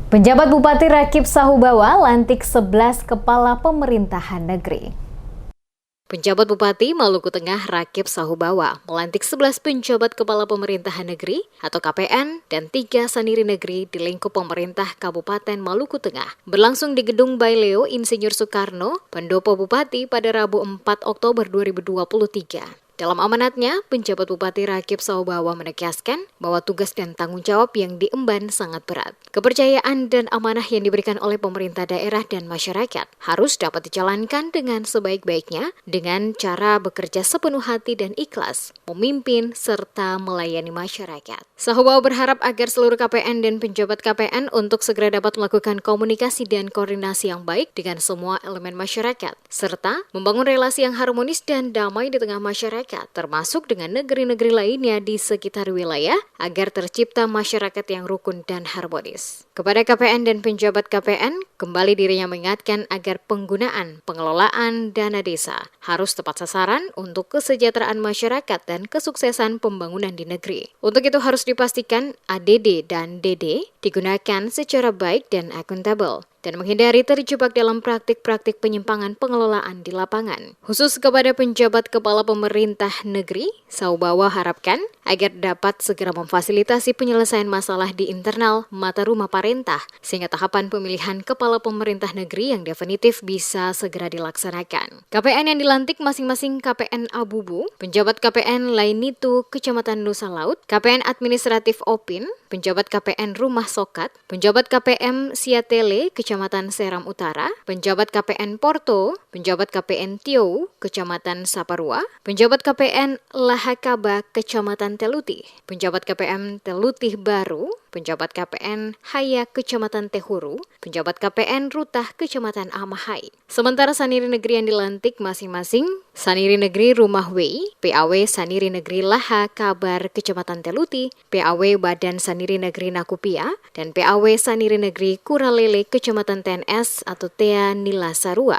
Penjabat Bupati Rakip Sahubawa lantik 11 kepala pemerintahan negeri. Penjabat Bupati Maluku Tengah Rakip Sahubawa melantik 11 penjabat kepala pemerintahan negeri atau KPN dan 3 saniri negeri di lingkup pemerintah Kabupaten Maluku Tengah. Berlangsung di Gedung Baileo Insinyur Soekarno, Pendopo Bupati pada Rabu 4 Oktober 2023. Dalam amanatnya, penjabat Bupati Rakip Sahubawa menegaskan bahwa tugas dan tanggung jawab yang diemban sangat berat. Kepercayaan dan amanah yang diberikan oleh pemerintah daerah dan masyarakat harus dapat dijalankan dengan sebaik-baiknya dengan cara bekerja sepenuh hati dan ikhlas, memimpin serta melayani masyarakat. Sahubawa berharap agar seluruh KPN dan penjabat KPN untuk segera dapat melakukan komunikasi dan koordinasi yang baik dengan semua elemen masyarakat, serta membangun relasi yang harmonis dan damai di tengah masyarakat, termasuk dengan negeri-negeri lainnya di sekitar wilayah, agar tercipta masyarakat yang rukun dan harmonis. Kepada KPN dan penjabat KPN, kembali dirinya mengingatkan agar penggunaan pengelolaan dana desa harus tepat sasaran untuk kesejahteraan masyarakat dan kesuksesan pembangunan di negeri. Untuk itu harus dipastikan ADD dan DD digunakan secara baik dan akuntabel, dan menghindari terjebak dalam praktik-praktik penyimpangan pengelolaan di lapangan. Khusus kepada penjabat kepala pemerintah negeri, Sahubawa harapkan agar dapat segera memfasilitasi penyelesaian masalah di internal mata rumah parentah, sehingga tahapan pemilihan kepala pemerintah negeri yang definitif bisa segera dilaksanakan. KPN yang dilantik masing-masing KPN Abubu, penjabat KPN Lainitu Kecamatan Nusa Laut, KPN Administratif Opin, penjabat KPN Rumah Sokat, penjabat KPM Siatele Kecamatan Seram Utara, penjabat KPN Porto, penjabat KPN Tiou Kecamatan Saparua, penjabat KPN Lahakaba Kecamatan Teluti, penjabat KPM Telutih Baru, penjabat KPN Haya Kecamatan Tehuru, penjabat KPN Rutah Kecamatan Amahai. Sementara saniri negeri yang dilantik masing-masing Saniri Negeri Rumah Wei, PAW Saniri Negeri Laha Kabar Kecamatan Teluti, PAW Badan Saniri Negeri Nakupia, dan PAW Saniri Negeri Kuralele Kecamatan TNS atau Tea Nila Sarua.